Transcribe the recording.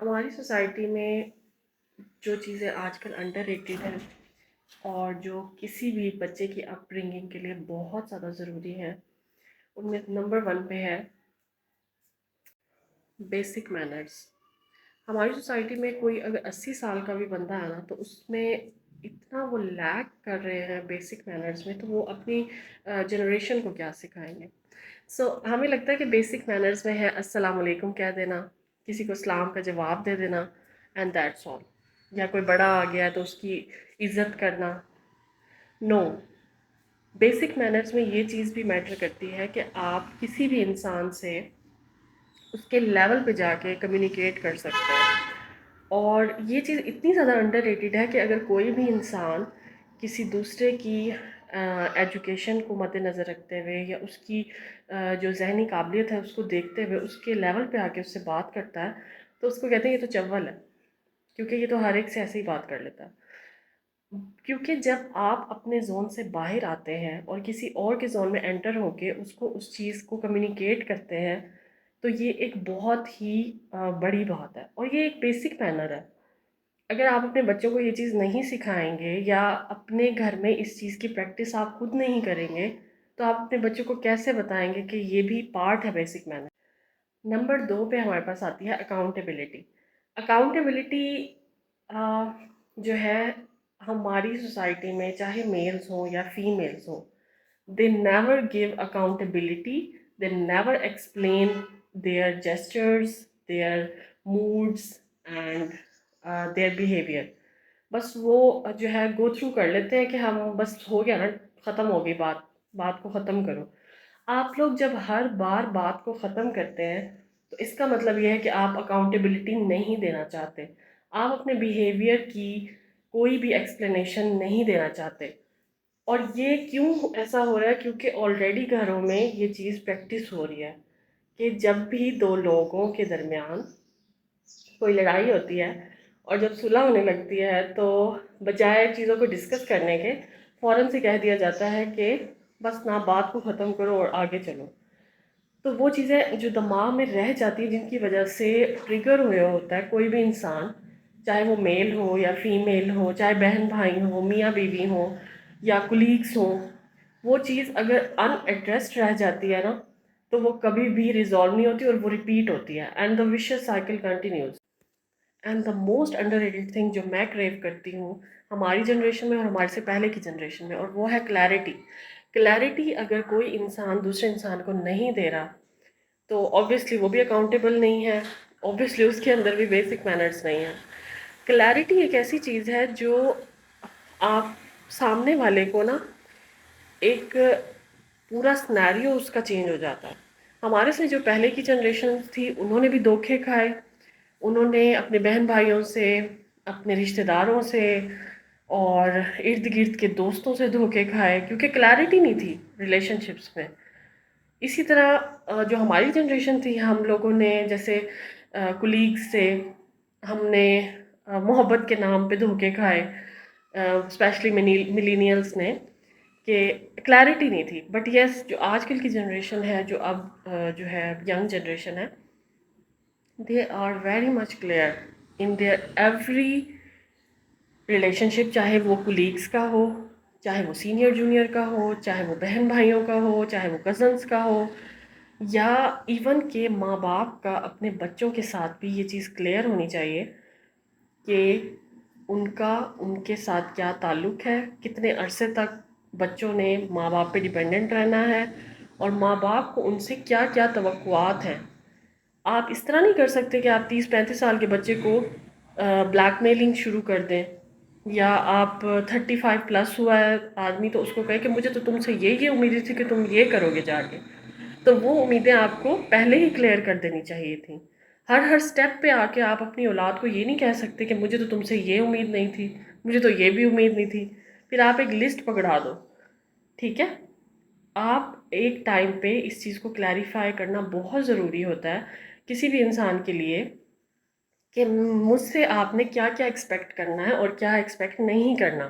ہماری سوسائٹی میں جو چیزیں آج کل انڈر ریٹڈ ہیں اور جو کسی بھی بچے کی اپ برنگنگ کے لیے بہت زیادہ ضروری ہے، ان میں نمبر ون پہ ہے بیسک مینرس۔ ہماری سوسائٹی میں کوئی اگر 80 سال کا بھی بندہ ہے نا تو اس میں اتنا وہ لیک کر رہے ہیں بیسک مینرس میں، تو وہ اپنی جنریشن کو کیا سکھائیں گے؟ ہمیں لگتا ہے کہ بیسک مینرز میں ہے السلام علیکم کہہ دینا، کسی کو اسلام کا جواب دے دینا، اینڈ دیٹس آل۔ یا کوئی بڑا آ گیا ہے تو اس کی عزت کرنا۔ نو، بیسک مینرز میں یہ چیز بھی میٹر کرتی ہے کہ آپ کسی بھی انسان سے اس کے لیول پہ جا کے کمیونیکیٹ کر سکتے ہیں۔ اور یہ چیز اتنی زیادہ انڈر ریٹڈ ہے کہ اگر کوئی بھی انسان کسی دوسرے کی ایجوکیشن کو مد نظر رکھتے ہوئے یا اس کی جو ذہنی قابلیت ہے اس کو دیکھتے ہوئے اس کے لیول پہ آ کے اس سے بات کرتا ہے تو اس کو کہتے ہیں یہ تو چول ہے، کیونکہ یہ تو ہر ایک سے ایسے ہی بات کر لیتا ہے۔ کیونکہ جب آپ اپنے زون سے باہر آتے ہیں اور کسی اور کے زون میں انٹر ہو کے اس کو اس چیز کو کمیونیکیٹ کرتے ہیں تو یہ ایک بہت ہی بڑی بات ہے، اور یہ ایک بیسک مینر ہے۔ اگر آپ اپنے بچوں کو یہ چیز نہیں سکھائیں گے یا اپنے گھر میں اس چیز کی پریکٹس آپ خود نہیں کریں گے تو آپ اپنے بچوں کو کیسے بتائیں گے کہ یہ بھی پارٹ ہے بیسک مینر؟ نمبر 2 پہ ہمارے پاس آتی ہے اکاؤنٹیبلٹی۔ اکاؤنٹیبلٹی جو ہے ہماری سوسائٹی میں چاہے میلز ہوں یا فیمیلز ہوں، they never give accountability, they never explain their gestures, their moods and their behavior۔ بس وہ جو ہے گو تھرو کر لیتے ہیں کہ ہم بس ہو گیا نا، ختم ہو گئی بات کو ختم کرو۔ آپ لوگ جب ہر بار بات کو ختم کرتے ہیں تو اس کا مطلب یہ ہے کہ آپ اکاؤنٹیبلٹی نہیں دینا چاہتے، آپ اپنے بیہیویئر کی کوئی بھی ایکسپلینیشن نہیں دینا چاہتے۔ اور یہ کیوں ایسا ہو رہا ہے؟ کیونکہ آلریڈی گھروں میں یہ چیز پریکٹس ہو رہی ہے کہ جب بھی دو لوگوں کے درمیان کوئی لڑائی ہوتی ہے اور جب صلح ہونے لگتی ہے تو بجائے چیزوں کو ڈسکس کرنے کے فوراً سے کہہ دیا جاتا ہے کہ بس نہ بات کو ختم کرو اور آگے چلو۔ تو وہ چیزیں جو دماغ میں رہ جاتی ہیں، جن کی وجہ سے ٹریگر ہوئے ہوتا ہے کوئی بھی انسان، چاہے وہ میل ہو یا فیمیل ہو، چاہے بہن بھائی ہوں، میاں بیوی ہوں یا کولیگس ہوں، وہ چیز اگر ان ایڈریسڈ رہ جاتی ہے نا تو وہ کبھی بھی ریزالو نہیں ہوتی اور وہ ریپیٹ ہوتی ہے، and the vicious cycle continues. And the most under rated thing جو میں کریو کرتی ہوں ہماری جنریشن میں اور ہمارے سے پہلے کی جنریشن میں، اور وہ ہے کلیئرٹی۔ کلیئرٹی اگر کوئی انسان دوسرے انسان کو نہیں دے رہا تو اوبیسلی وہ بھی اکاؤنٹیبل نہیں ہے، اوبیسلی اس کے اندر بھی بیسک مینرز نہیں ہیں۔ کلیئرٹی ایک ایسی چیز ہے جو آپ سامنے والے کو نا ایک پورا سنیریو اس کا چینج ہو جاتا ہے۔ ہمارے سے جو پہلے کی جنریشن تھی انہوں نے بھی دھوکے کھائے، انہوں نے اپنے بہن بھائیوں سے، اپنے رشتہ داروں سے اور ارد گرد کے دوستوں سے دھوکے کھائے، کیونکہ کلیئرٹی نہیں تھی ریلیشن شپس میں۔ اسی طرح جو ہماری جنریشن تھی، ہم لوگوں نے جیسے کولیگس سے ہم نے محبت کے نام پہ دھوکے کھائے، اسپیشلی ملینیلس نے، کہ کلیئرٹی نہیں تھی۔ بٹ یس، جو آج کل کی جنریشن ہے، جو اب جو ہے ینگ جنریشن ہے، they are very much clear in their every relationship, چاہے وہ کولیگس کا ہو، چاہے وہ سینئر جونیئر کا ہو، چاہے وہ بہن بھائیوں کا ہو، چاہے وہ کزنس کا ہو، یا ایون کہ ماں باپ کا اپنے بچوں کے ساتھ بھی یہ چیز کلیئر ہونی چاہیے کہ ان کے ساتھ کیا تعلق ہے، کتنے عرصے تک بچوں نے ماں باپ پہ ڈیپینڈنٹ رہنا ہے، اور ماں باپ کو ان سے کیا کیا توقعات ہیں۔ آپ اس طرح نہیں کر سکتے کہ آپ 30-35 سال کے بچے کو بلیک میلنگ شروع کر دیں، یا آپ 35 پلس ہوا ہے آدمی تو اس کو کہے کہ مجھے تو تم سے یہ امیدیں تھی کہ تم یہ کرو گے جا کے۔ تو وہ امیدیں آپ کو پہلے ہی کلیئر کر دینی چاہیے تھیں۔ ہر سٹیپ پہ آ کے آپ اپنی اولاد کو یہ نہیں کہہ سکتے کہ مجھے تو تم سے یہ امید نہیں تھی، مجھے تو یہ بھی امید نہیں تھی۔ پھر آپ ایک لسٹ پکڑا دو، ٹھیک ہے؟ آپ ایک ٹائم پہ اس چیز کو کلیریفائی کرنا بہت ضروری ہوتا ہے کسی بھی انسان کے لیے کہ مجھ سے آپ نے کیا کیا ایکسپیکٹ کرنا ہے اور کیا ایکسپیکٹ نہیں کرنا۔